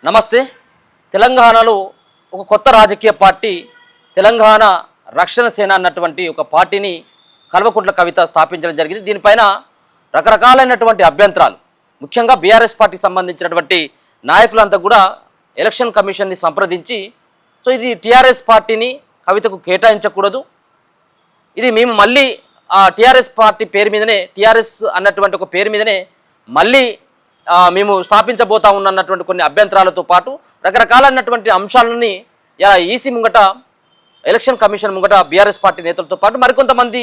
నమస్తే. తెలంగాణలో ఒక కొత్త రాజకీయ పార్టీ తెలంగాణ రక్షణ సేన అన్నటువంటి ఒక పార్టీని కల్వకుంట్ల కవిత స్థాపించడం జరిగింది. దీనిపైన రకరకాలైనటువంటి అభ్యంతరాలు, ముఖ్యంగా బీఆర్ఎస్ పార్టీకి సంబంధించినటువంటి నాయకులంతా కూడా ఎలక్షన్ కమిషన్ని సంప్రదించి ఇది టీఆర్ఎస్ పార్టీని కవితకు కేటాయించకూడదు, ఇది మేము మళ్ళీ టీఆర్ఎస్ పార్టీ పేరు మీదనే, టీఆర్ఎస్ అన్నటువంటి ఒక పేరు మీదనే మళ్ళీ మేము స్థాపించబోతా ఉన్నటువంటి కొన్ని అభ్యంతరాలతో పాటు రకరకాలైనటువంటి అంశాలని ఈసీ ముంగట, ఎలక్షన్ కమిషన్ ముంగట బీఆర్ఎస్ పార్టీ నేతలతో పాటు మరికొంతమంది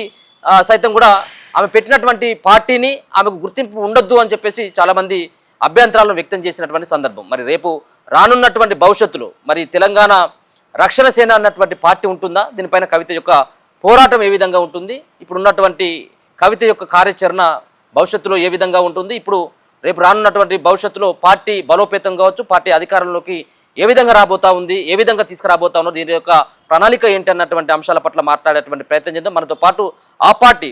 సైతం కూడా ఆమె పెట్టినటువంటి పార్టీని ఆమెకు గుర్తింపు ఉండొద్దు అని చెప్పేసి చాలామంది అభ్యంతరాలను వ్యక్తం చేసినటువంటి సందర్భం. మరి రేపు రానున్నటువంటి భవిష్యత్తులో మరి తెలంగాణ రక్షణ సేన అన్నటువంటి పార్టీ ఉంటుందా? దీనిపైన కవిత యొక్క పోరాటం ఏ విధంగా ఉంటుంది? ఇప్పుడు ఉన్నటువంటి కవిత యొక్క కార్యాచరణ భవిష్యత్తులో ఏ విధంగా ఉంటుంది? ఇప్పుడు రేపు రానున్నటువంటి భవిష్యత్తులో పార్టీ బలోపేతం కావచ్చు, పార్టీ అధికారంలోకి ఏ విధంగా రాబోతా ఉంది, ఏ విధంగా తీసుకురాబోతా ఉన్నది, దీని యొక్క ప్రణాళిక ఏంటి అన్నటువంటి అంశాల పట్ల మాట్లాడేటువంటి ప్రయత్నం చేద్దాం. మనతో పాటు ఆ పార్టీ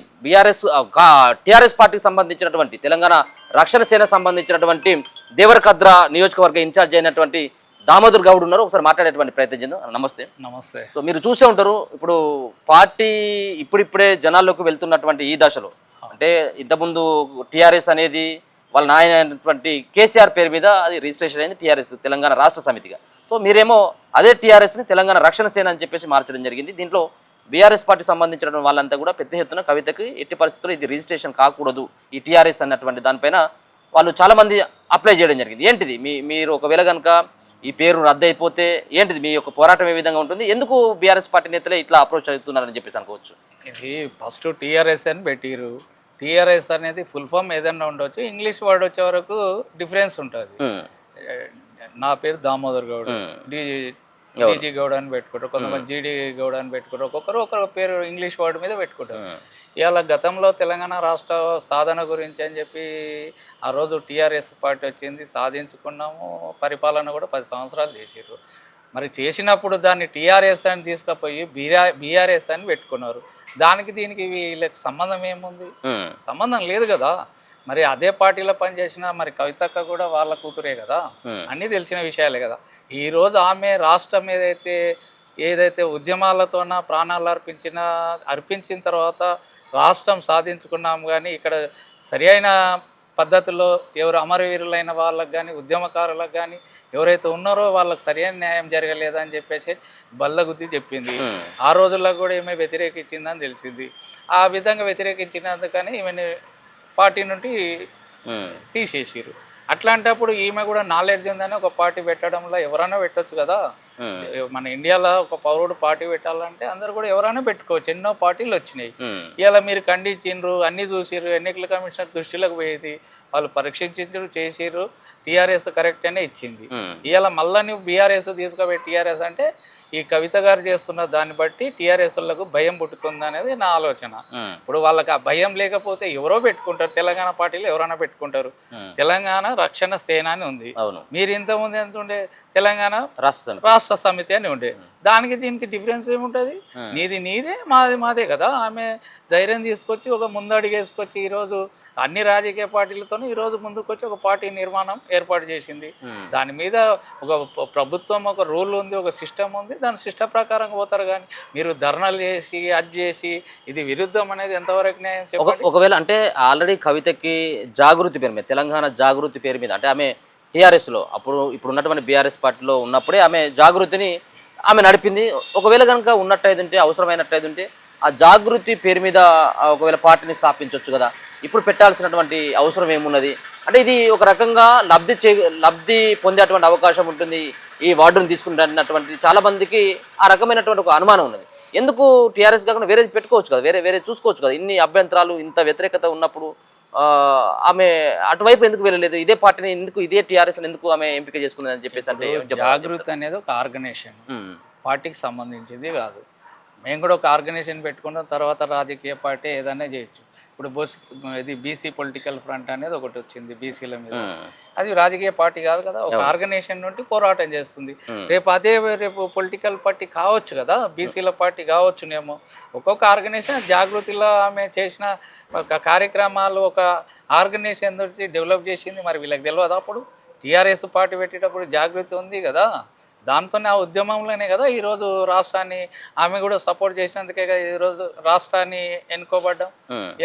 టీఆర్ఎస్ పార్టీకి సంబంధించినటువంటి తెలంగాణ రక్షణ సేన సంబంధించినటువంటి దేవరకద్ర నియోజకవర్గ ఇన్ఛార్జ్ అయినటువంటి దామోదర్ గౌడ్ ఉన్నారు. ఒకసారి మాట్లాడేటువంటి ప్రయత్నం చేద్దాం. నమస్తే. నమస్తే. సో మీరు చూసే ఉంటారు, ఇప్పుడు పార్టీ ఇప్పుడిప్పుడే జనాల్లోకి వెళ్తున్నటువంటి ఈ దశలో, అంటే ఇంతకుముందు టీఆర్ఎస్ అనేది వాళ్ళ నాయన అయినటువంటి కేసీఆర్ పేరు మీద అది రిజిస్ట్రేషన్ అయింది, టీఆర్ఎస్ తెలంగాణ రాష్ట్ర సమితిగా. సో మీరేమో అదే టీఆర్ఎస్ని తెలంగాణ రక్షణ సేన అని చెప్పేసి మార్చడం జరిగింది. దీంట్లో బీఆర్ఎస్ పార్టీ సంబంధించిన వాళ్ళంతా కూడా పెద్ద ఎత్తున కవితకి ఎట్టి పరిస్థితుల్లో ఇది రిజిస్ట్రేషన్ కాకూడదు ఈ టీఆర్ఎస్ అన్నటువంటి దానిపైన వాళ్ళు చాలామంది అప్లై చేయడం జరిగింది. ఏంటిది మీరు ఒకవేళ కనుక ఈ పేరు రద్దు అయిపోతే ఏంటిది మీ యొక్క పోరాటం ఏ విధంగా ఉంటుంది? ఎందుకు బీఆర్ఎస్ పార్టీ నేతలే ఇట్లా అప్రోచ్ అవుతున్నారని చెప్పేసి అనుకోవచ్చు? ఇది ఫస్ట్ టీఆర్ఎస్ అని పెట్టిరు. టీఆర్ఎస్ అనేది ఫుల్ ఫామ్ ఏదైనా ఉండొచ్చు, ఇంగ్లీష్ వర్డ్ వచ్చే వరకు డిఫరెన్స్ ఉంటుంది. నా పేరు దామోదర్ గౌడ్, డీజీ గౌడ్ అని పెట్టుకుంటారు, కొంతమంది జీడీ గౌడ్ అని పెట్టుకుంటారు, ఒకరు పేరు ఇంగ్లీష్ వర్డ్ మీద పెట్టుకుంటారు. ఇవాళ గతంలో తెలంగాణ రాష్ట్ర సాధన గురించి అని చెప్పి ఆ రోజు టీఆర్ఎస్ పార్టీ వచ్చింది, సాధించుకున్నాము, పరిపాలన కూడా 10 సంవత్సరాలు చేసారు. మరి చేసినప్పుడు దాన్ని టీఆర్ఎస్ అని తీసుకుపోయి బీఆర్ఎస్ అని పెట్టుకున్నారు. దానికి దీనికి వీళ్ళకి సంబంధం ఏముంది? సంబంధం లేదు కదా. మరి అదే పార్టీలో పనిచేసిన మరి కవితక్క కూడా వాళ్ళ కూతురే కదా, అన్నీ తెలిసిన విషయాలే కదా. ఈరోజు ఆమె రాష్ట్రం ఏదైతే ఉద్యమాలతోన ప్రాణాలు అర్పించిన తర్వాత రాష్ట్రం సాధించుకున్నాం, కానీ ఇక్కడ సరి అయిన పద్ధతిలో ఎవరు అమరవీరులైన వాళ్ళకు కానీ ఉద్యమకారులకు కానీ ఎవరైతే ఉన్నారో వాళ్ళకి సరైన న్యాయం జరగలేదని చెప్పేసి బల్లగుద్ది చెప్పింది. ఆ రోజుల్లో కూడా ఈమె వ్యతిరేకించిందని తెలిసింది. ఆ విధంగా వ్యతిరేకించినందుకని ఈమెని పార్టీ నుండి తీసేసారు. అట్లాంటప్పుడు ఈమె కూడా నాలెడ్జ్ ఉందని ఒక పార్టీ పెట్టడంలో ఎవరైనా పెట్టవచ్చు కదా. మన ఇండియాలో ఒక పౌరుడు పార్టీ పెట్టాలంటే అందరు కూడా ఎవరైనా పెట్టుకోవచ్చు. ఎన్నో పార్టీలు వచ్చినాయి. ఇలా మీరు ఖండించిండ్రు, అన్నీ చూసిర్రు, ఎన్నికల కమిషనర్ దృష్టిలోకి పోయేది, వాళ్ళు పరీక్షించారు, చేసిర్రు, టీఆర్ఎస్ కరెక్ట్ అనే ఇచ్చింది. ఇవాళ మళ్ళీ నువ్వు బీఆర్ఎస్ తీసుకుపోయి టీఆర్ఎస్ అంటే ఈ కవిత గారు చేస్తున్న దాన్ని బట్టి టీఆర్ఎస్లకు భయం పుట్టుతుంది అనేది నా ఆలోచన. ఇప్పుడు వాళ్ళకి ఆ భయం లేకపోతే ఎవరో పెట్టుకుంటారు, తెలంగాణ పార్టీలో ఎవరైనా పెట్టుకుంటారు. తెలంగాణ రక్షణ సేన అని ఉంది. మీరు ఇంతకుముందు ఎంత ఉండే తెలంగాణ రాష్ట్ర సమితి అని ఉండే. దానికి దీనికి డిఫరెన్స్ ఏముంటుంది? నీది నీదే, మాది మాదే కదా. ఆమె ధైర్యం తీసుకొచ్చి ఒక ముందడుగు వేసుకొచ్చి ఈరోజు అన్ని రాజకీయ పార్టీలతో ఈరోజు ముందుకొచ్చి ఒక పార్టీ నిర్మాణం ఏర్పాటు చేసింది. దాని మీద ఒక ప్రభుత్వం, ఒక రూల్ ఉంది, ఒక సిస్టమ్ ఉంది, దాని సిస్టమ్ ప్రకారం పోతారు. కానీ మీరు ధర్నాలు చేసి అది చేసి ఇది విరుద్ధం అనేది ఎంతవరకు న్యాయం చెప్పండి? ఒకవేళ అంటే ఆల్రెడీ కవితకి జాగృతి పేరు మీద, తెలంగాణ జాగృతి పేరు మీద, అంటే ఆమె టీఆర్ఎస్లో ఇప్పుడు ఉన్నటువంటి బీఆర్ఎస్ పార్టీలో ఉన్నప్పుడే ఆమె జాగృతిని ఆమె నడిపింది. ఒకవేళ కనుక ఉన్నట్టయితే, అవసరమైనట్టయితే ఆ జాగృతి పేరు మీద ఒకవేళ పార్టీని స్థాపించవచ్చు కదా. ఇప్పుడు పెట్టాల్సినటువంటి అవసరం ఏమున్నది? అంటే ఇది ఒక రకంగా లబ్ధి పొందేటువంటి అవకాశం ఉంటుంది ఈ వార్డును తీసుకుంటున్నటువంటి చాలా మందికి ఆ రకమైనటువంటి ఒక అనుమానం ఉన్నది. ఎందుకు టీఆర్ఎస్ కాకుండా వేరేది పెట్టుకోవచ్చు కదా, వేరే చూసుకోవచ్చు కదా. ఇన్ని అభ్యంతరాలు, ఇంత వ్యతిరేకత ఉన్నప్పుడు ఆమె అటువైపు ఎందుకు వెళ్ళలేదు? ఇదే పార్టీని ఎందుకు, ఇదే టీఆర్ఎస్ ఎందుకు ఆమె ఎంపిక చేసుకుంది అని చెప్పేసి అంటే జాగృతి అనేది ఒక ఆర్గనైజేషన్, పార్టీకి సంబంధించింది కాదు. మేము కూడా ఒక ఆర్గనైజేషన్ పెట్టుకున్న తర్వాత రాజకీయ పార్టీ ఏదైనా చేయొచ్చు. ఇప్పుడు ఇది బీసీ పొలిటికల్ ఫ్రంట్ అనేది ఒకటి వచ్చింది బీసీల మీద. అది రాజకీయ పార్టీ కాదు కదా, ఒక ఆర్గనైజేషన్ నుండి పోరాటం చేస్తుంది. రేపు పొలిటికల్ పార్టీ కావచ్చు కదా, బీసీల పార్టీ కావచ్చునేమో. ఒక్కొక్క ఆర్గనైజేషన్ జాగృతిలో ఆమె చేసిన కార్యక్రమాలు ఒక ఆర్గనైజేషన్ నుండి డెవలప్ చేసింది. మరి వీళ్ళకి తెలియదు అప్పుడు టీఆర్ఎస్ పార్టీ పెట్టేటప్పుడు జాగృతి ఉంది కదా, దాంతోనే ఆ ఉద్యమంలోనే కదా ఈరోజు రాష్ట్రాన్ని ఆమె కూడా సపోర్ట్ చేసినందుకే కదా ఈరోజు రాష్ట్రాన్ని ఎన్నుకోబడ్డాం.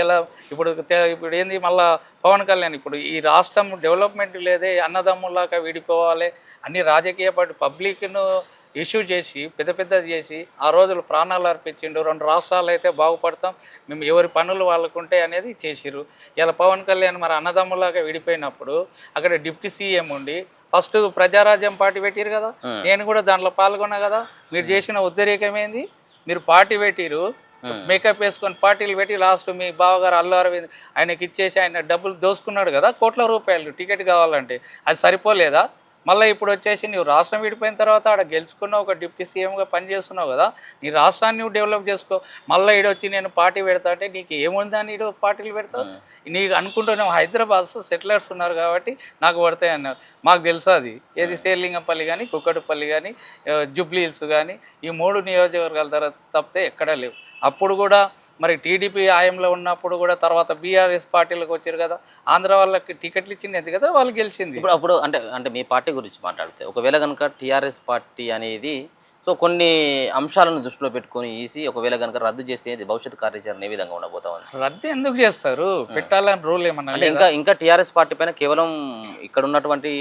ఇలా ఇప్పుడు ఏంది మళ్ళా పవన్ కళ్యాణ్ ఇప్పుడు ఈ రాష్ట్రం డెవలప్మెంట్ లేదే, అన్నదమ్ములాగా విడిపోవాలి అన్ని రాజకీయ పార్టీ పబ్లిక్ను ఇష్యూ చేసి పెద్ద పెద్దది చేసి ఆ రోజులు ప్రాణాలు అర్పించిండు. 2 రాష్ట్రాలు అయితే బాగుపడతాం, మేము ఎవరి పనులు వాళ్ళకుంటే అనేది చేసిరు. ఇలా పవన్ కళ్యాణ్ మరి అన్నదమ్ములాగా విడిపోయినప్పుడు అక్కడ డిప్యూటీ సీఎం ఉండి ఫస్ట్ ప్రజారాజ్యం పార్టీ పెట్టిరు కదా, నేను కూడా దాంట్లో పాల్గొన్నా కదా. మీరు చేసిన ఉద్ధరేకమైంది, మీరు పార్టీ పెట్టిరు, మేకప్ వేసుకొని పార్టీలు పెట్టి లాస్ట్ మీ బావగారు అల్లు అరవింద్ ఆయనకి ఇచ్చేసి ఆయన డబ్బులు దోసుకున్నాడు కదా, కోట్ల రూపాయలు టికెట్ కావాలంటే. అది సరిపోలేదా? మళ్ళీ ఇప్పుడు వచ్చేసి నువ్వు రాష్ట్రం విడిపోయిన తర్వాత ఆడ గెలుచుకున్నావు, ఒక డిప్యూటీ సీఎంగా పనిచేస్తున్నావు కదా, నీ రాష్ట్రాన్ని నువ్వు డెవలప్ చేసుకో. మళ్ళీ ఈడొచ్చి నేను పార్టీ పెడతా అంటే నీకు ఏముందని ఈడు పార్టీలు పెడతావు? నీకు అనుకుంటున్నావు హైదరాబాద్ సెటిలర్స్ ఉన్నారు కాబట్టి నాకు పడతాయి అన్నారు. మాకు తెలుసు అది ఏది శ్రీలింగంపల్లి కానీ, కుక్కటిపల్లి కానీ, జూబ్లీ హిల్స్ కానీ, ఈ 3 నియోజకవర్గాల ధర తప్పితే ఎక్కడా లేవు. అప్పుడు కూడా మరి టీడీపీ ఆయంలో ఉన్నప్పుడు కూడా తర్వాత బీఆర్ఎస్ పార్టీలకు వచ్చారు కదా, ఆంధ్ర వాళ్ళకి టికెట్లు ఇచ్చింది కదా, వాళ్ళు గెలిచింది. ఇప్పుడు అంటే అంటే మీ పార్టీ గురించి మాట్లాడితే ఒకవేళ కనుక టీఆర్ఎస్ పార్టీ అనేది కొన్ని అంశాలను దృష్టిలో పెట్టుకొని ఈసీ ఒకవేళ కనుక రద్దు చేస్తే భవిష్యత్ కార్యాచరణ ఏ విధంగా ఉండబోతామని? రద్దు ఎందుకు చేస్తారు? పెట్టాలని రూల్ ఏమన్నా అంటే ఇంకా టీఆర్ఎస్ పార్టీ పైన కేవలం ఇక్కడ ఉన్నటువంటి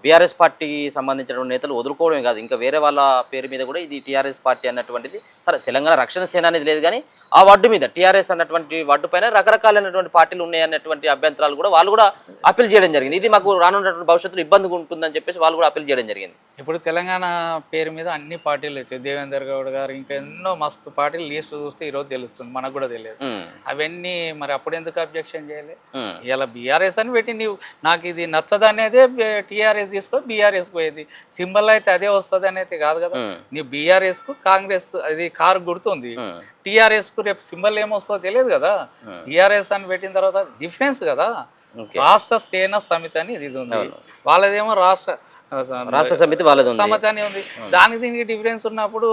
బీఆర్ఎస్ పార్టీకి సంబంధించినటువంటి నేతలు వదులుకోవడమే కాదు, ఇంకా వేరే వాళ్ళ పేరు మీద కూడా ఇది టీఆర్ఎస్ పార్టీ అన్నటువంటిది, సరే తెలంగాణ రక్షణ సేన అనేది లేదు కానీ ఆ వార్డు మీద టీఆర్ఎస్ అన్నటువంటి వార్డు పైన రకరకాలైనటువంటి పార్టీలు ఉన్నాయన్నటువంటి అభ్యంతరాలు కూడా వాళ్ళు కూడా అప్పీల్ చేయడం జరిగింది. ఇది మాకు రానున్నటువంటి భవిష్యత్తులో ఇబ్బందిగా ఉంటుందని చెప్పేసి వాళ్ళు కూడా అప్పీల్ చేయడం జరిగింది. ఇప్పుడు తెలంగాణ పేరు మీద అన్ని పార్టీలు వచ్చాయి, దేవేందర్ గౌడ్ గారు ఇంకా ఎన్నో మస్తు పార్టీలు లిస్ట్ చూస్తే ఈరోజు తెలుస్తుంది, మనకు కూడా తెలియదు. అవన్నీ మరి అప్పుడు ఎందుకు అబ్జెక్షన్ చేయలేదు? ఇలా బీఆర్ఎస్ అని పెట్టి నీవు నాకు ఇది నచ్చదనేదే టీఆర్ఎస్ తీసుకో బీఆర్ఎస్ పోయేది, సింబల్ అయితే అదే వస్తుంది అనేది కాదు కదా. నీ బీఆర్ఎస్ కు కాంగ్రెస్ అది కారు గుర్తుంది, టీఆర్ఎస్ కు రేపు సింబల్ ఏమొస్తుందో తెలియదు కదా. టీఆర్ఎస్ అని పెట్టిన తర్వాత డిఫరెన్స్ కదా. రాష్ట్ర సేన సమితి అని ఇది ఉంది, వాళ్ళదేమో రాష్ట్ర సమితి వాళ్ళది సమితి అని ఉంది. దానికి దీనికి డిఫరెన్స్ ఉన్నప్పుడు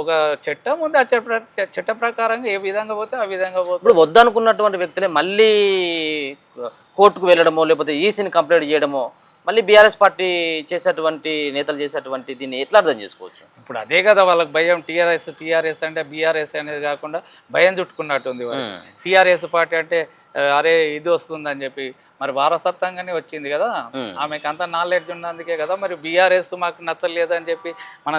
ఒక చట్టం ఉంది, ఆ చట్ట ప్రకారంగా ఏ విధంగా పోతే ఆ విధంగా పోతే. ఇప్పుడు వద్దనుకున్నటువంటి వ్యక్తులే మళ్ళీ కోర్టుకు వెళ్ళడమో లేకపోతే ఈసీని కంప్లైంట్ చేయడమో మళ్ళీ బీఆర్ఎస్ పార్టీ చేసేటువంటి నేతలు చేసేటువంటి దీన్ని ఎట్లా అర్థం చేసుకోవచ్చు? ఇప్పుడు అదే కదా వాళ్ళకి భయం. టీఆర్ఎస్ అంటే బీఆర్ఎస్ అనేది కాకుండా భయం చుట్టుకున్నట్టుంది. టీఆర్ఎస్ పార్టీ అంటే అరే ఇది వస్తుందని చెప్పి మరి వారసత్వంగానే వచ్చింది కదా, ఆమెకు అంత నాలెడ్జ్ ఉన్నందుకే కదా. మరి బీఆర్ఎస్ మాకు నచ్చలేదు అని చెప్పి మన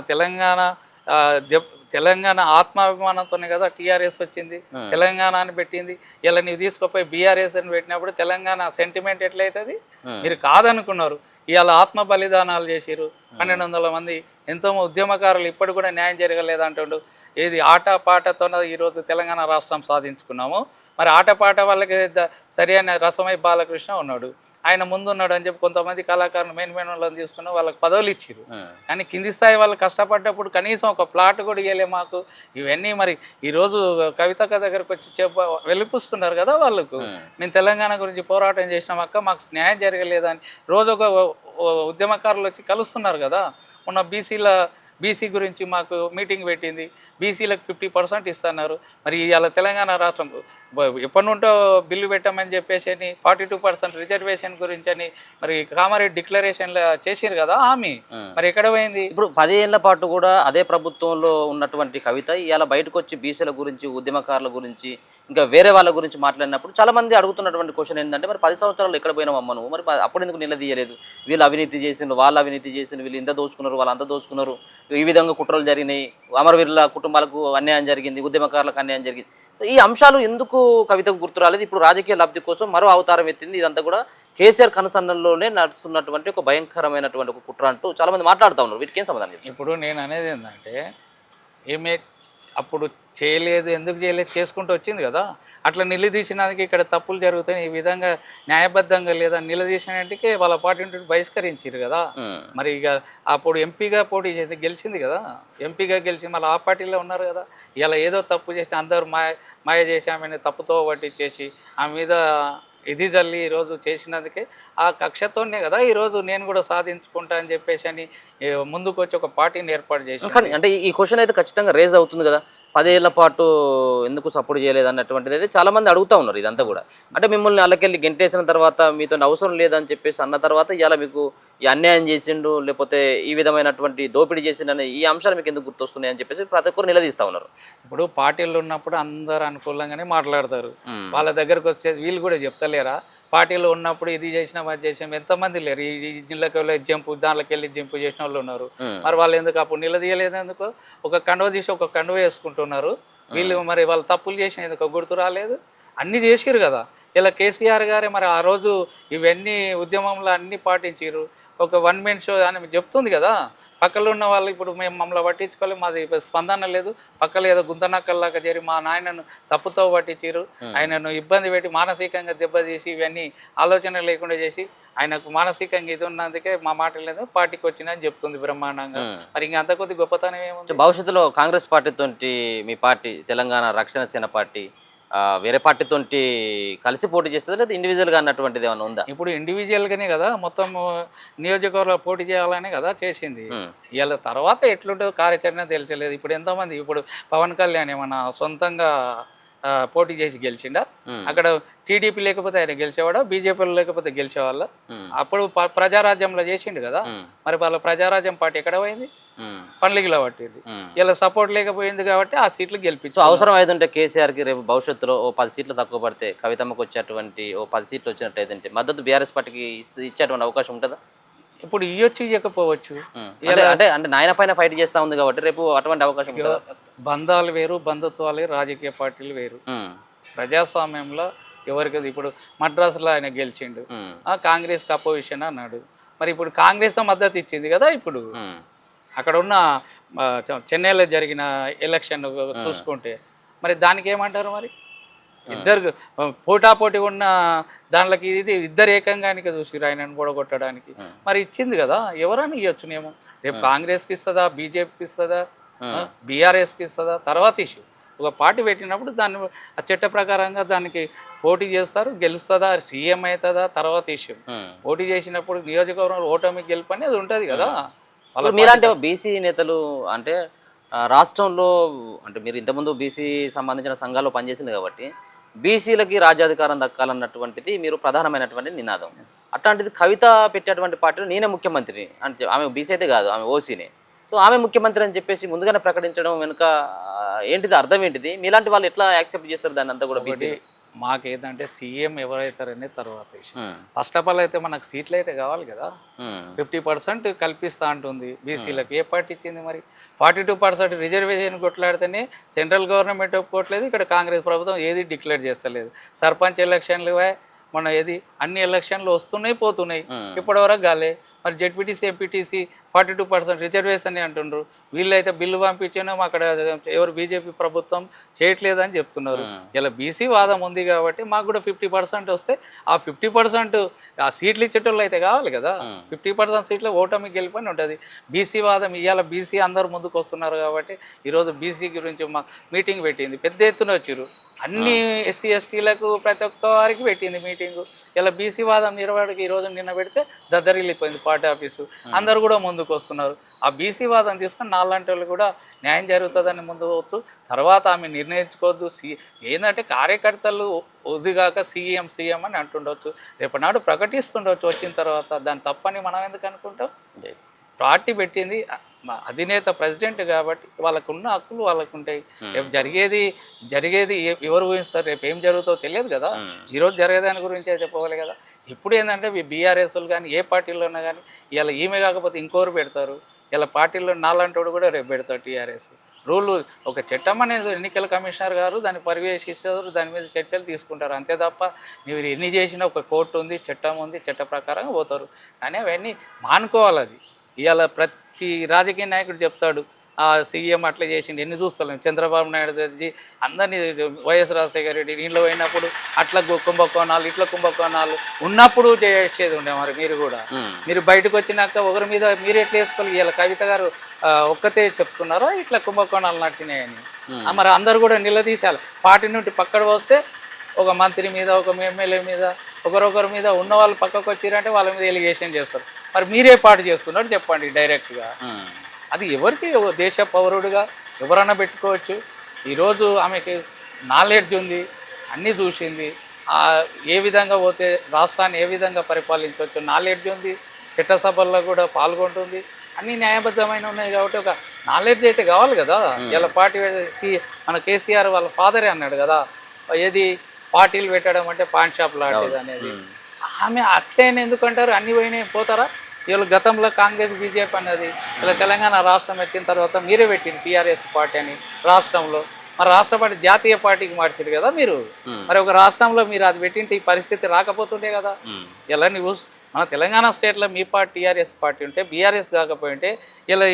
తెలంగాణ ఆత్మాభిమానంతోనే కదా టీఆర్ఎస్ వచ్చింది, తెలంగాణ అని పెట్టింది. ఇలా నీవు తీసుకుపోయి బీఆర్ఎస్ అని పెట్టినప్పుడు తెలంగాణ సెంటిమెంట్ ఎట్లయితుంది? మీరు కాదనుకున్నారు, ఇవాళ ఆత్మ బలిదానాలు చేసిరు 1200 మంది, ఎంతో ఉద్యమకారులు ఇప్పటి కూడా న్యాయం జరగలేదంటుండు. ఏది ఆటపాటతోనే ఈరోజు తెలంగాణ రాష్ట్రం సాధించుకున్నాము. మరి ఆటపాట వాళ్ళకి సరైన రసమై బాలకృష్ణ ఉన్నాడు, ఆయన ముందున్నాడు అని చెప్పి కొంతమంది కళాకారులు మెయిన్ వాళ్ళని తీసుకుని వాళ్ళకి పదవులు ఇచ్చారు. కానీ కింది స్థాయి వాళ్ళు కష్టపడ్డప్పుడు కనీసం ఒక ప్లాట్ కూడా ఇవ్వలే మాకు. ఇవన్నీ మరి ఈరోజు కవితక్క దగ్గరకు వచ్చి వెలిపిస్తున్నారు కదా వాళ్ళకు, మేము తెలంగాణ గురించి పోరాటం చేసినాం అక్క, మాకు న్యాయం జరగలేదని రోజు ఒక ఉద్యమకారులు వచ్చి కలుస్తున్నారు కదా. ఉన్న బీసీ గురించి మాకు మీటింగ్ పెట్టింది, బీసీలకు 50% ఇస్తున్నారు. మరి ఇవాళ తెలంగాణ రాష్ట్రం ఎప్పటి నుంటో బిల్లు పెట్టామని చెప్పేసి అని 42% రిజర్వేషన్ గురించి అని మరి కామారెడ్డి డిక్లరేషన్లో చేసిరు కదా హామీ, మరి ఎక్కడ పోయింది? ఇప్పుడు 10 ఏళ్ల పాటు కూడా అదే ప్రభుత్వంలో ఉన్నటువంటి కవిత ఇవాళ బయటకు వచ్చి బీసీల గురించి, ఉద్యమకారుల గురించి, ఇంకా వేరే వాళ్ళ గురించి మాట్లాడినప్పుడు చాలా మంది అడుగుతున్నటువంటి క్వశ్చన్ ఏంటంటే, మరి 10 సంవత్సరాలు ఎక్కడ పోయినామమ్మ నువ్వు, మరి అప్పుడు ఎందుకు నిలదీయలేదు? వీళ్ళు అవినీతి చేసిండ్రు, వాళ్ళు అవినీతి చేసిండ్రు, వీళ్ళు ఇంత దోచుకున్నారు, వాళ్ళు అంత దోచుకున్నారు, ఈ విధంగా కుట్రలు జరిగినాయి, అమరవీరుల కుటుంబాలకు అన్యాయం జరిగింది, ఉద్యమకారులకు అన్యాయం జరిగింది. ఈ అంశాలు ఎందుకు కవితకు గుర్తు రాలేదు? ఇప్పుడు రాజకీయ లబ్ధి కోసం మరో అవతారం ఎత్తింది. ఇదంతా కూడా కేసీఆర్ కనుసన్నల్లోనే నడుస్తున్నటువంటి ఒక భయంకరమైనటువంటి ఒక కుట్ర అంటూ చాలా మంది మాట్లాడుతూ ఉన్నారు. వీటికి ఏం సమాధానం? ఇప్పుడు నేను అనేది ఏంటంటే, అప్పుడు చేయలేదు, ఎందుకు చేయలేదు, చేసుకుంటూ వచ్చింది కదా. అట్లా నిలదీసినందుకు ఇక్కడ తప్పులు జరుగుతాయి, ఈ విధంగా న్యాయబద్ధంగా లేదా నిలదీసినట్టుకే వాళ్ళ పార్టీ నుండి బహిష్కరించారు కదా. మరి ఇక అప్పుడు ఎంపీగా పోటీ చేసి గెలిచింది కదా, ఎంపీగా గెలిచి మళ్ళీ ఆ పార్టీలో ఉన్నారు కదా. ఇలా ఏదో తప్పు చేసి అందరూ మాయ చేసి ఆమెను తప్పుతో పట్టించేసి ఆమె మీద ఇది జల్లి ఈరోజు చేసినందుకే ఆ కక్షతోనే కదా ఈరోజు నేను కూడా సాధించుకుంటా అని చెప్పేసి అని ముందుకు వచ్చి ఒక పార్టీని ఏర్పాటు చేసి. కానీ అంటే ఈ క్వశ్చన్ అయితే ఖచ్చితంగా రేజ్ అవుతుంది కదా. 10 ఏళ్ల పాటు ఎందుకు సపోర్ట్ చేయలేదు అన్నటువంటిది అయితే చాలా మంది అడుగుతా ఉన్నారు ఇదంతా కూడా. అంటే మిమ్మల్ని అల్లకెళ్ళి గెంటేసిన తర్వాత మీతో అవసరం లేదని చెప్పేసి అన్న తర్వాత ఇవాళ మీకు ఈ అన్యాయం చేసిండు లేకపోతే ఈ విధమైనటువంటి దోపిడీ చేసిండని ఈ అంశాలు మీకు ఎందుకు గుర్తొస్తున్నాయి అని చెప్పేసి ప్రతి ఒక్కరు నిలదీస్తా ఉన్నారు. ఇప్పుడు పార్టీలు ఉన్నప్పుడు అందరు అనుకూలంగానే మాట్లాడతారు. ఉమ్, వాళ్ళ దగ్గరకు వచ్చేది వీళ్ళు కూడా చెప్తలేరా? పార్టీలో ఉన్నప్పుడు ఇది చేసినాం అది చేసినాం, ఎంతమంది లేరు ఈ జిల్లాకి వెళ్ళి జంపు దాంట్లోకి వెళ్ళి జంపు చేసిన వాళ్ళు ఉన్నారు. ఉమ్, మరి వాళ్ళు ఎందుకు అప్పుడు నిలదీయలేదు? ఎందుకు ఒక కండువ తీసి ఒక కండువ వేసుకుంటున్నారు వీళ్ళు? మరి వాళ్ళు తప్పులు చేసిన ఎందుకు గుర్తు రాలేదు? అన్నీ చేసిరు కదా. ఇలా కేసీఆర్ గారే మరి ఆ రోజు ఇవన్నీ ఉద్యమంలో అన్నీ పాటించారు. ఒక 1 man షో అని చెప్తుంది కదా. పక్కలో ఉన్న వాళ్ళు ఇప్పుడు మేము మమ్మల్ని పట్టించుకోవాలి, మాది స్పందన లేదు, పక్కలో ఏదో గుంతనక్కల్లాగా చేరి మా నాయనను తప్పుతో పట్టించారు, ఆయనను ఇబ్బంది పెట్టి మానసికంగా దెబ్బతీసి ఇవన్నీ ఆలోచన లేకుండా చేసి ఆయనకు మానసికంగా ఇది ఉన్నందుకే మా మాట లేదు పార్టీకి వచ్చినా అని చెప్తుంది బ్రహ్మాండంగా. మరి ఇంకా అంత కొద్ది గొప్పతనం ఏముంది? భవిష్యత్తులో కాంగ్రెస్ పార్టీతో మీ పార్టీ తెలంగాణ రక్షణ సేన పార్టీ వేరే పార్టీతో కలిసి పోటీ చేస్తుంది లేదా ఇండివిజువల్గా అన్నటువంటిది ఏమైనా ఉందా? ఇప్పుడు ఇండివిజువల్గానే కదా మొత్తం నియోజకవర్గంలో పోటీ చేయాలనే కదా చేసింది. వీళ్ళ తర్వాత ఎట్లుంటుందో కార్యాచరణ తెలియలేదు. ఇప్పుడు ఎంతోమంది ఇప్పుడు పవన్ కళ్యాణ్ ఏమన్నా సొంతంగా పోటీ చేసి గెలిచిండా? అక్కడ టీడీపీ లేకపోతే ఆయన గెలిచేవాడా? బీజేపీలో లేకపోతే గెలిచేవాళ్ళ? అప్పుడు ప్రజారాజ్యంలో చేసిండు కదా. మరి వాళ్ళ ప్రజారాజ్యం పార్టీ ఎక్కడ పోయింది? పండ్లగిలా పట్టింది. ఇలా సపోర్ట్ లేకపోయింది కాబట్టి ఆ సీట్లు గెలిపించు. అవసరం అయితే కేసీఆర్కి రేపు భవిష్యత్తులో ఓ 10 సీట్లు తక్కువ పడితే కవితమ్మకు వచ్చేటువంటి ఓ 10 సీట్లు వచ్చినట్టయితే మద్దతు బీఆర్ఎస్ పార్టీకి ఇచ్చేటువంటి అవకాశం ఉంటుందా? ఇప్పుడు ఇవ్వచ్చు ఇవ్వకపోవచ్చు. అంటే అంటే నాయన పైన ఫైట్ చేస్తా ఉంది కాబట్టి రేపు అటువంటి అవకాశం ఉంటుందా? బంధాలు వేరు, బంధుత్వాలు వేరు, రాజకీయ పార్టీలు వేరు. ప్రజాస్వామ్యంలో ఎవరికి ఇప్పుడు మద్రాసులో ఆయన గెలిచిండు, కాంగ్రెస్కి అపోజిషన్ అన్నాడు. మరి ఇప్పుడు కాంగ్రెస్ మద్దతు ఇచ్చింది కదా. ఇప్పుడు అక్కడ ఉన్న చెన్నైలో జరిగిన ఎలక్షన్ చూసుకుంటే మరి దానికి ఏమంటారు? మరి ఇద్దరు పోటాపోటీ ఉన్న దాంట్లోకి ఇది ఇద్దరు ఏకంగానికి చూసిరు ఆయనను కూడగొట్టడానికి. మరి ఇచ్చింది కదా, ఎవరైనా ఇవ్వచ్చునేమో. రేపు కాంగ్రెస్కి ఇస్తుందా, బీజేపీకి ఇస్తుందా, బీఆర్ఎస్కి ఇస్తుందా తర్వాత ఇష్యూ. ఒక పార్టీ పెట్టినప్పుడు దాన్ని ఆ చట్ట ప్రకారంగా దానికి పోటీ చేస్తారు, గెలుస్తుందా, సీఎం అవుతుందా తర్వాత ఇష్యూ. పోటీ చేసినప్పుడు నియోజకవర్గంలో ఓటమి గెలుపు అనేది ఉంటుంది కదా. మీరంటే బీసీ నేతలు అంటే రాష్ట్రంలో అంటే మీరు ఇంతకుముందు బీసీ సంబంధించిన సంఘాల్లో పనిచేసింది కాబట్టి బీసీలకి రాజ్యాధికారం దక్కాలన్నటువంటిది మీరు ప్రధానమైనటువంటి నినాదం. అట్లాంటిది కవిత పెట్టేటువంటి పార్టీలో నేనే ముఖ్యమంత్రిని అంటే ఆమె బీసీ అయితే కాదు, ఆమె ఓసీనే. సో ఆమె ముఖ్యమంత్రి అని చెప్పేసి ముందుగానే ప్రకటించడం వెనుక ఏంటిది అర్థం ఏంటిది? మీలాంటి వాళ్ళు ఎట్లా యాక్సెప్ట్ చేస్తారు దాన్ని అంతా కూడా? బీసీ మాకేంటంటే సీఎం ఎవరైతారనే తర్వాత ఫస్ట్ ఆఫ్ ఆల్ అయితే మనకు సీట్లు అయితే కావాలి కదా. 50% కల్పిస్తా అంటుంది బీసీలకు. ఏ పార్టీ ఇచ్చింది? మరి 42% రిజర్వేషన్ కొట్లాడితేనే సెంట్రల్ గవర్నమెంట్ ఒప్పుకోవట్లేదు, ఇక్కడ కాంగ్రెస్ ప్రభుత్వం ఏది డిక్లేర్ చేస్తలేదు. సర్పంచ్ ఎలక్షన్లు మన ఏది అన్ని ఎలక్షన్లు వస్తున్నాయి పోతున్నాయి, ఇప్పటివరకు గాలే. మరి జెడ్పీటీసీ ఎంపీటీసీ 42% రిజర్వేషన్ అంటుండ్రు. వీళ్ళైతే బిల్లు పంపించాను అక్కడ ఎవరు బీజేపీ ప్రభుత్వం చేయట్లేదని చెప్తున్నారు. ఇలా బీసీ వాదం ఉంది కాబట్టి మాకు కూడా 50% వస్తే ఆ 50% ఆ సీట్లు ఇచ్చేటోళ్ళు అయితే కావాలి కదా. 50% సీట్లు ఓటమి గెలిపని ఉంటుంది. బీసీ వాదం ఇవాళ బీసీ అందరు ముందుకు వస్తున్నారు కాబట్టి ఈరోజు బీసీ గురించి మా మీటింగ్ పెట్టింది, పెద్ద ఎత్తున వచ్చిర్రు. అన్ని ఎస్సీ ఎస్టీలకు ప్రతి ఒక్క వారికి పెట్టింది మీటింగు. ఇలా బీసీ వాదం నిర్వహణకి ఈరోజు నిన్న పెడితే దద్దరిల్లిపోయింది పార్టీ ఆఫీసు. అందరు కూడా ముందుకు వస్తున్నారు. ఆ బీసీ వాదం తీసుకొని నాలాంటి వాళ్ళు కూడా న్యాయం జరుగుతుందని ముందు పోవచ్చు. తర్వాత ఆమె నిర్ణయించుకోవద్దు. ఏంటంటే కార్యకర్తలు ఉదిగాక సీఎం అని అంటుండొచ్చు, రేపటి ప్రకటిస్తుండొచ్చు వచ్చిన తర్వాత. దాని తప్పని మనం ఎందుకు అనుకుంటాం? పార్టీ పెట్టింది అధినేత ప్రెసిడెంట్ కాబట్టి వాళ్ళకు ఉన్న హక్కులు వాళ్ళకు ఉంటాయి. రేపు జరిగేది ఎవరు ఊహిస్తారు? రేపు ఏం జరుగుతుందో తెలియదు కదా. ఈరోజు జరిగేదాని గురించి అయితే పోవాలి కదా. ఇప్పుడు ఏంటంటే బీఆర్ఎస్లు కానీ ఏ పార్టీలో ఉన్నా కానీ ఇలా ఈమె కాకపోతే ఇంకోరు పెడతారు. ఇలా పార్టీలో నాలంటోడు కూడా రేపు పెడతారు టీఆర్ఎస్. రూల్ ఒక చట్టం అనేది ఎన్నికల కమిషనర్ గారు దాన్ని పర్యవేక్షిస్తారు, దాని మీద చర్చలు తీసుకుంటారు. అంతే తప్ప మీరు ఎన్ని చేసినా ఒక కోర్టు ఉంది, చట్టం ఉంది, చట్ట ప్రకారంగా పోతారు. కానీ అవన్నీ మానుకోవాలి. అది ఇవాళ ప్రతి రాజకీయ నాయకుడు చెప్తాడు సీఎం అట్లా చేసిండు. ఎన్ని చూస్తలేము. చంద్రబాబు నాయుడు తెచ్చి అందరినీ వైఎస్ రాజశేఖర రెడ్డి నీళ్ళు పోయినప్పుడు అట్లా కుంభకోణాలు ఇట్లా కుంభకోణాలు ఉన్నప్పుడు చేసేది ఉండే. మరి మీరు కూడా మీరు బయటకు వచ్చినాక ఒకరి మీద మీరు ఎట్లా వేసుకోవాలి? ఇలా కవిత గారు ఒక్కతే చెప్తున్నారా ఇట్లా కుంభకోణాలు నడిచినాయని? మరి అందరు కూడా నిలదీశాలి. పార్టీ నుండి పక్కన వస్తే ఒక మంత్రి మీద ఒక ఎమ్మెల్యే మీద ఒకరొకరి మీద ఉన్న వాళ్ళు పక్కకు వచ్చిరంటే వాళ్ళ మీద ఎలిగేషన్ చేస్తారు. మరి మీరే పాటు చేస్తున్నారు చెప్పండి డైరెక్ట్గా. అది ఎవరికి దేశ పౌరుడిగా ఎవరన్నా పెట్టుకోవచ్చు. ఈరోజు ఆమెకి నాలెడ్జ్ ఉంది, అన్నీ చూసింది, ఏ విధంగా పోతే రాష్ట్రాన్ని ఏ విధంగా పరిపాలించవచ్చు నాలెడ్జ్ ఉంది, చట్టసభల్లో కూడా పాల్గొంటుంది, అన్నీ న్యాయబద్ధమైన ఉన్నాయి కాబట్టి ఒక నాలెడ్జ్ అయితే కావాలి కదా. ఇలా పార్టీ మన కేసీఆర్ వాళ్ళ ఫాదరే అన్నాడు కదా, ఏది పార్టీలు పెట్టడం అంటే పాన్ షాప్ లాంటిది అనేది. ఆమె అట్లనే ఎందుకంటారు, అన్ని పోయినాయి పోతారా? వీళ్ళు గతంలో కాంగ్రెస్ బీజేపీ అన్నది, ఇలా తెలంగాణ రాష్ట్రం ఎక్కిన తర్వాత మీరే పెట్టింది టీఆర్ఎస్ పార్టీ అని రాష్ట్రంలో. మరి రాష్ట్ర పార్టీ జాతీయ పార్టీకి మార్చారు కదా మీరు. మరి ఒక రాష్ట్రంలో మీరు అది పెట్టింటే ఈ పరిస్థితి రాకపోతుండే కదా. ఇలా నువ్వు మన తెలంగాణ స్టేట్లో మీ పార్టీ టీఆర్ఎస్ పార్టీ ఉంటే బీఆర్ఎస్ కాకపోయింటే ఇలా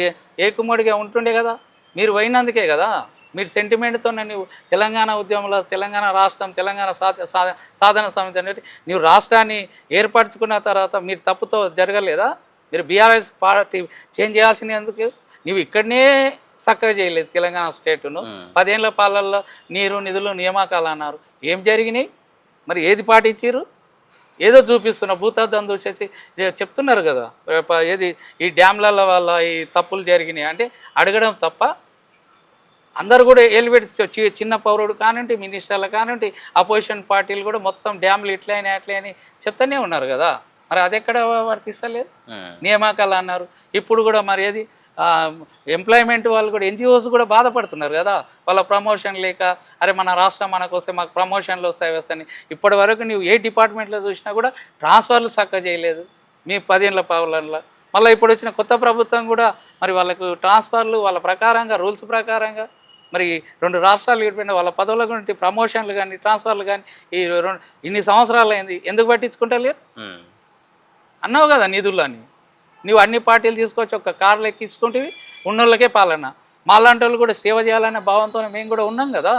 ఏకుమ్మడిగా ఉంటుండే కదా. మీరు పోయినందుకే కదా, మీరు సెంటిమెంట్తో నువ్వు తెలంగాణ ఉద్యమంలో తెలంగాణ రాష్ట్రం తెలంగాణ సాధన సమితి అనేది నువ్వు రాష్ట్రాన్ని ఏర్పరచుకున్న తర్వాత మీరు తప్పుతో జరగలేదా? మీరు బీఆర్ఎస్ పార్టీ చేంజ్ చేయాల్సిన ఎందుకు? నువ్వు ఇక్కడనే చక్కగా చేయలేదు తెలంగాణ స్టేటును. 10 ఏళ్ల పాలనలో నీరు నిధులు నియామకాలు అన్నారు, ఏం జరిగినాయి? మరి ఏది పాటించారు? ఏదో చూపిస్తున్న భూతార్థం చూసేసి చెప్తున్నారు కదా, ఏది ఈ డ్యామ్ల వల్ల ఈ తప్పులు జరిగినాయి అంటే అడగడం తప్ప. అందరూ కూడా ఎలివేట్ చిన్న పౌరుడు కానివ్వండి, మినిస్టర్లు కానివ్వండి, అపోజిషన్ పార్టీలు కూడా మొత్తం డ్యామ్లు ఇట్లయినా అని చెప్తూనే ఉన్నారు కదా. మరి అది ఎక్కడ వర్తిస్తలేదు? నియామకాలు అన్నారు, ఇప్పుడు కూడా మరి ఏది ఎంప్లాయ్మెంట్ వాళ్ళు కూడా ఎన్జిఓస్ కూడా బాధపడుతున్నారు కదా, వాళ్ళ ప్రమోషన్ లేక. అరే మన రాష్ట్రం మనకు వస్తే మాకు ప్రమోషన్లు వస్తాయి వస్తాయని ఇప్పటి వరకు నువ్వు ఏ డిపార్ట్మెంట్లో చూసినా కూడా ట్రాన్స్ఫర్లు చక్కగా చేయలేదు మీ 10 ఏళ్ల పాలనలో. మళ్ళీ ఇప్పుడు వచ్చిన కొత్త ప్రభుత్వం కూడా మరి వాళ్ళకు ట్రాన్స్ఫర్లు వాళ్ళ ప్రకారంగా రూల్స్ ప్రకారంగా మరి 2 రాష్ట్రాలు విడిపోయిన వాళ్ళ పదవుల గురించి ప్రమోషన్లు కానీ ట్రాన్స్ఫర్లు కానీ ఈ ఇన్ని సంవత్సరాలు అయింది, ఎందుకు పట్టించుకుంటలేరు? అన్నావు కదా నిధులు అని. నువ్వు అన్ని పార్టీలు తీసుకొచ్చి ఒక కార్లు ఎక్కించుకుంటేవి ఉన్నోళ్ళకే పాలన. మాలాంటి వాళ్ళు కూడా సేవ చేయాలనే భావంతో మేము కూడా ఉన్నాం కదా,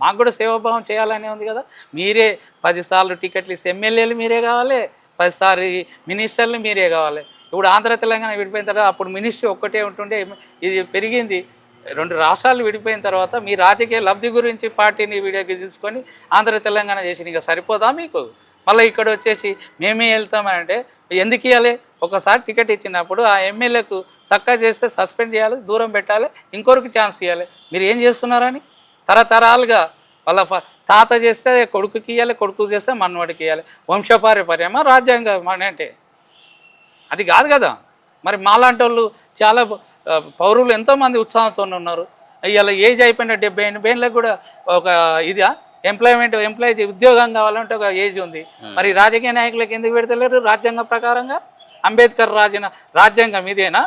మాకు కూడా సేవాభావం చేయాలనే ఉంది కదా. మీరే 10 సార్లు టికెట్లు ఇస్తే ఎమ్మెల్యేలు మీరే కావాలి, 10 సార్లు మినిస్టర్లు మీరే కావాలి. ఇప్పుడు ఆంధ్ర తెలంగాణ విడిపోయిన తర్వాత అప్పుడు మినిస్ట్రీ ఒక్కటే ఉంటుండే, ఇది పెరిగింది. 2 రాష్ట్రాలు విడిపోయిన తర్వాత మీ రాజకీయ లబ్ధి గురించి పార్టీని వీడియోకి తీసుకొని ఆంధ్ర తెలంగాణ చేసి ఇంకా సరిపోదా మీకు? మళ్ళీ ఇక్కడ వచ్చేసి మేమే వెళ్తామని అంటే ఎందుకు ఇవ్వాలి? ఒకసారి టికెట్ ఇచ్చినప్పుడు ఆ ఎమ్మెల్యేకు చక్కగా చేస్తే సస్పెండ్ చేయాలి, దూరం పెట్టాలి, ఇంకొకరికి ఛాన్స్ ఇవ్వాలి. మీరు ఏం చేస్తున్నారని తరతరాలుగా వాళ్ళ తాత చేస్తే కొడుకుకి ఇవ్వాలి, కొడుకు చేస్తే మనవాడికి ఇవ్వాలి. వంశపారంపర్యమా రాజ్యాంగం అంటే అది కాదు కదా. మరి మాలాంటి వాళ్ళు చాలా పౌరులు ఎంతోమంది ఉత్సాహంతో ఉన్నారు. ఇలా ఏజ్ అయిపోయిన 70 ఏళ్ళకి కూడా ఒక ఇదా ఎంప్లాయీ ఉద్యోగం కావాలంటే ఒక ఏజ్ ఉంది. మరి రాజకీయ నాయకులకు ఎందుకు పెడతలేరు? రాజ్యాంగ ప్రకారంగా అంబేద్కర్ రాజ్యాంగం ఇదేనా?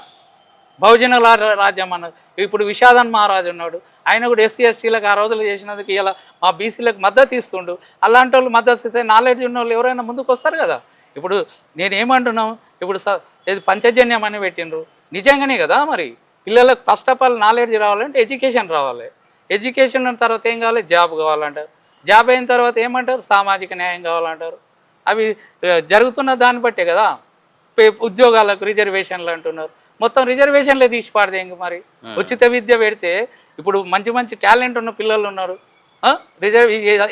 బహుజన రాజ్యం అన్నారు. ఇప్పుడు విషాదన్ మహారాజు ఉన్నాడు, ఆయన కూడా ఎస్సీ ఎస్టీలకు ఆ రోజులు చేసినందుకు ఇలా మా బీసీలకు మద్దతు ఇస్తుండు. అలాంటి వాళ్ళు మద్దతు ఇస్తే నాలెడ్జ్ ఉన్న వాళ్ళు ఎవరైనా ముందుకు వస్తారు కదా. ఇప్పుడు నేనేమంటున్నాం, ఇప్పుడు ఇది పంచజన్యం అని పెట్టిండ్రు, నిజంగానే కదా. మరి పిల్లలకు ఫస్ట్ ఆఫ్ ఆల్ నాలెడ్జ్ రావాలంటే ఎడ్యుకేషన్ రావాలి. ఎడ్యుకేషన్ తర్వాత ఏం కావాలి? జాబ్ కావాలంటారు. జాబ్ అయిన తర్వాత ఏమంటారు? సామాజిక న్యాయం కావాలంటారు. అవి జరుగుతున్న దాన్ని బట్టే కదా. ఉద్యోగాలకు రిజర్వేషన్లు అంటున్నారు, మొత్తం రిజర్వేషన్లే తీసి పాడితే ఇంక మరి ఉచిత విద్య పెడితే ఇప్పుడు మంచి మంచి టాలెంట్ ఉన్న పిల్లలు ఉన్నారు.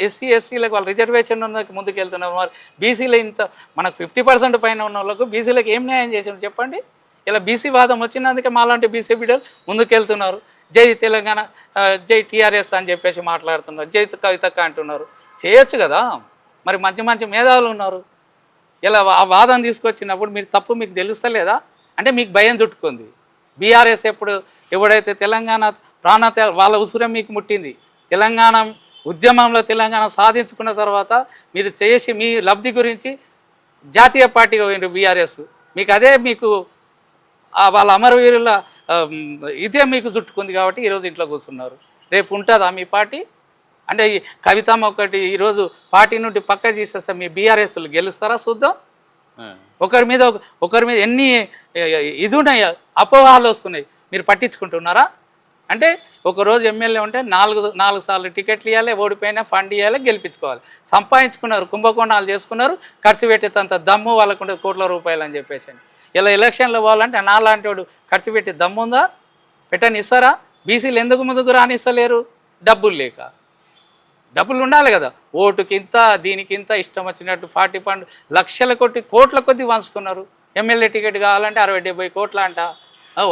ఎస్సీ ఎస్టీలకు వాళ్ళు రిజర్వేషన్ ఉన్నకి ముందుకు వెళ్తున్నారు. మరి బీసీలో ఇంత మనకు 50% పైన ఉన్న వాళ్ళకు బీసీలకు ఏం న్యాయం చేసారు చెప్పండి? ఇలా బీసీ వాదం వచ్చినందుకే మాలాంటి బీసీ బిడ్డలు ముందుకెళ్తున్నారు. జై తెలంగాణ, జై టీఆర్ఎస్ అని చెప్పేసి మాట్లాడుతున్నారు, జై కవితక్క అంటున్నారు. చేయొచ్చు కదా. మరి మంచి మంచి మేధావులు ఉన్నారు. ఇలా ఆ వాదన తీసుకొచ్చినప్పుడు మీరు తప్పు మీకు తెలుస్తలేదా? అంటే మీకు భయం చుట్టుకుంది. బీఆర్ఎస్ ఎప్పుడైతే తెలంగాణ వాళ్ళ ఉసురం మీకు ముట్టింది. తెలంగాణ ఉద్యమంలో తెలంగాణ సాధించుకున్న తర్వాత మీరు చేసి మీ లబ్ధి గురించి జాతీయ పార్టీగా పోయినారు బీఆర్ఎస్. మీకు అదే మీకు వాళ్ళ అమరవీరుల ఇదే మీకు చుట్టుకుంది కాబట్టి ఈరోజు ఇంట్లో కూర్చున్నారు. రేపు ఉంటుందా మీ పార్టీ? అంటే ఈ కవితమ్మ ఒకటి ఈరోజు పార్టీ నుండి పక్క చేసేస్తే మీ బీఆర్ఎస్లు గెలుస్తారా? చూద్దాం. ఒకరి మీద ఎన్ని ఇది ఉన్నాయి, అపోహాలు వస్తున్నాయి, మీరు పట్టించుకుంటున్నారా? అంటే ఒకరోజు ఎమ్మెల్యే ఉంటే 4 సార్లు టికెట్లు ఇవ్వాలి, ఓడిపోయినా ఫండ్ ఇవ్వాలి, గెలిపించుకోవాలి. సంపాదించుకున్నారు, కుంభకోణాలు చేసుకున్నారు, ఖర్చు పెట్టేంత దమ్ము వాళ్ళకుంటే కోట్ల రూపాయలు అని చెప్పేసి. ఇలా ఎలక్షన్లో పోవాలంటే నాలాంటి వాడు ఖర్చు పెట్టే దమ్ముందా? పెట్టని ఇస్తారా? బీసీలు ఎందుకు ముందుకు రానిస్తలేరు? డబ్బులు లేక. డబ్బులు ఉండాలి కదా. ఓటుకింత దీనికింత ఇష్టం వచ్చినట్టు 40 ఫండ్ లక్షల కోట్ల కొద్ది వంచుతున్నారు. ఎమ్మెల్యే టికెట్ కావాలంటే 60-70 కోట్ల అంట,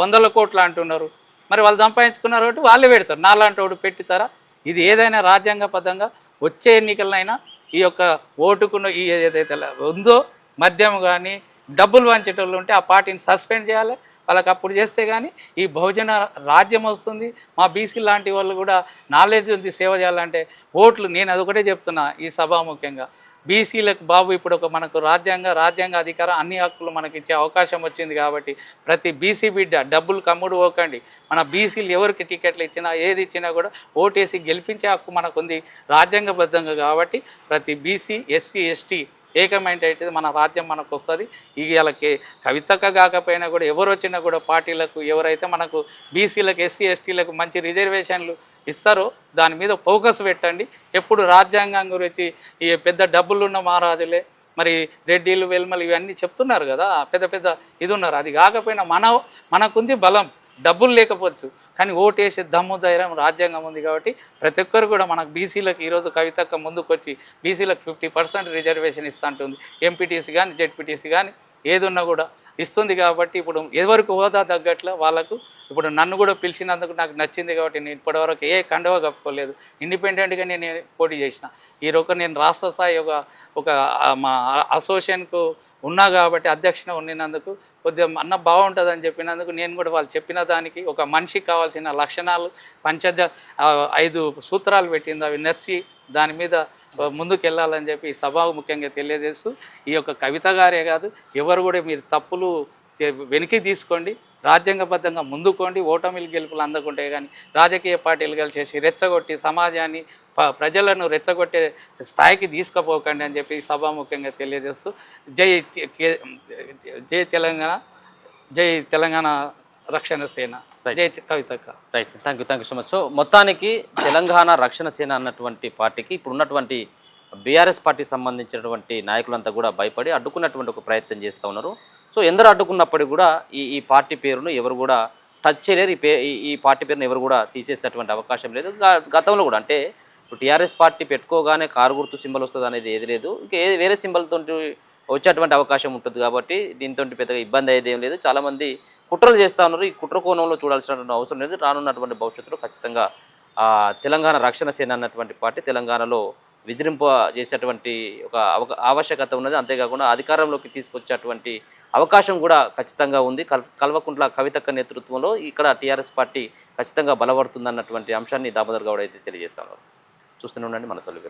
100 కోట్ల అంటున్నారు. మరి వాళ్ళు సంపాదించుకున్నారు కాబట్టి వాళ్ళే పెడతారు. నాలాంటి వాడు పెట్టితారా? ఇది ఏదైనా రాజ్యాంగబద్ధంగా వచ్చే ఎన్నికలనైనా ఈ యొక్క ఓటుకున్న ఈ ఏదైతే ఉందో మద్యం కానీ డబ్బులు వంచేటోళ్ళు ఉంటే ఆ పార్టీని సస్పెండ్ చేయాలి. వాళ్ళకి అప్పుడు చేస్తే కానీ ఈ బహుజన రాజ్యం వస్తుంది. మా బీసీ లాంటి వాళ్ళు కూడా నాలెడ్జ్ ఉంది సేవ చేయాలంటే ఓట్లు. నేను అదొకటే చెప్తున్నా ఈ సభాముఖ్యంగా, బీసీలకు బాబు ఇప్పుడు ఒక మనకు రాజ్యాంగ అధికారం అన్ని హక్కులు మనకి ఇచ్చే అవకాశం వచ్చింది కాబట్టి ప్రతి బీసీ బిడ్డ డబ్బులు కమ్ముడు పోకండి. మన బీసీలు ఎవరికి టికెట్లు ఇచ్చినా ఏది ఇచ్చినా కూడా ఓటేసి గెలిపించే హక్కు మనకుంది రాజ్యాంగబద్ధంగా. కాబట్టి ప్రతి బీసీ ఎస్సీ ఎస్టీ ఏకమైండ్ అయితే మన రాజ్యం మనకు వస్తుంది. వీళ్ళకి కవితక్క కాకపోయినా కూడా ఎవరు వచ్చినా కూడా పార్టీలకు ఎవరైతే మనకు బీసీలకు ఎస్సీ ఎస్టీలకు మంచి రిజర్వేషన్లు ఇస్తారో దాని మీద ఫోకస్ పెట్టండి. ఎప్పుడు రాజ్యాంగం గురించి ఈ పెద్ద డబ్బులున్న మహారాజులే మరి రెడ్డిలు వెల్మలు ఇవన్నీ చెప్తున్నారు కదా, పెద్ద పెద్ద ఇది ఉన్నారు. అది కాకపోయినా మనకుంది బలం, డబ్బులు లేకపోవచ్చు కానీ ఓటేసే దమ్ము ధైర్యం రాజ్యాంగం ఉంది. కాబట్టి ప్రతి ఒక్కరు కూడా మనకు బీసీలకు ఈరోజు కవితక్క ముందుకు వచ్చి బీసీలకు 50% రిజర్వేషన్ ఇస్తూ ఉంటుంది. ఎంపీటీసీ కానీ జెడ్పీటీసీ కానీ ఏదున్నా కూడా ఇస్తుంది. కాబట్టి ఇప్పుడు ఎవరికి హోదా తగ్గట్ల వాళ్ళకు ఇప్పుడు నన్ను కూడా పిలిచినందుకు నాకు నచ్చింది. కాబట్టి నేను ఇప్పటివరకు ఏ కండవ కప్పుకోలేదు, ఇండిపెండెంట్గా నేను పోటీ చేసిన. ఈరోజు నేను రాష్ట్ర స్థాయి ఒక మా అసోసియేషన్కు ఉన్నా కాబట్టి అధ్యక్షుని ఉన్నందుకు కొద్దిగా అన్న బాగుంటుందని చెప్పినందుకు నేను కూడా వాళ్ళు చెప్పిన దానికి ఒక మనిషికి కావాల్సిన లక్షణాలు 5 సూత్రాలు పెట్టింది. అవి నచ్చి దాని మీద ముందుకు వెళ్ళాలని చెప్పి సభాముఖ్యంగా తెలియజేస్తూ ఈ యొక్క కవిత గారే కాదు ఎవరు కూడా మీరు తప్పులు వెనక్కి తీసుకోండి, రాజ్యాంగబద్ధంగా ముందుకోండి. ఓటమిలు గెలుపులు అందకుంటే కానీ రాజకీయ పార్టీలు కలిసేసి రెచ్చగొట్టి సమాజాన్ని ప్రజలను రెచ్చగొట్టే స్థాయికి తీసుకుపోకండి అని చెప్పి సభాముఖ్యంగా తెలియజేస్తూ జై తెలంగాణ, జై తెలంగాణ రక్షణ సేన, జై కవితక్క. Right, thank you so much. So మొత్తానికి తెలంగాణ రక్షణ సేన అన్నటువంటి పార్టీకి ఇప్పుడు ఉన్నటువంటి బీఆర్ఎస్ పార్టీకి సంబంధించినటువంటి నాయకులంతా కూడా భయపడి అడ్డుకున్నటువంటి ఒక ప్రయత్నం చేస్తూ ఉన్నారు. సో ఎందరో అడ్డుకున్నప్పటికీ కూడా ఈ పార్టీ పేరును ఎవరు కూడా టచ్ చేయలేరు. ఈ పార్టీ పేరును ఎవరు కూడా తీసేసేటువంటి అవకాశం లేదు. గతంలో కూడా అంటే ఇప్పుడు టీఆర్ఎస్ పార్టీ పెట్టుకోగానే కారు గుర్తు సింబల్ వస్తుంది అనేది ఏది లేదు. ఇంకా వేరే సింబల్తో వచ్చేటువంటి అవకాశం ఉంటుంది. కాబట్టి దీంతో పెద్దగా ఇబ్బంది అయ్యేది ఏం లేదు. చాలామంది కుట్రలు చేస్తూ ఉన్నారు. ఈ కుట్ర కోణంలో చూడాల్సినటువంటి అవసరం లేదు. రానున్నటువంటి భవిష్యత్తులో ఖచ్చితంగా తెలంగాణ రక్షణ సేన అన్నటువంటి పార్టీ తెలంగాణలో విజృంప చేసేటువంటి ఒక ఆవశ్యకత ఉన్నది. అంతేకాకుండా అధికారంలోకి తీసుకొచ్చేటువంటి అవకాశం కూడా ఖచ్చితంగా ఉంది. కల్వకుంట్ల కవితక్క నేతృత్వంలో ఇక్కడ టీఆర్ఎస్ పార్టీ ఖచ్చితంగా బలపడుతుంది అన్నటువంటి అంశాన్ని దామోదర్ గౌడ్ అయితే తెలియజేస్తున్నారు. చూస్తూనే ఉండండి మన తొలి.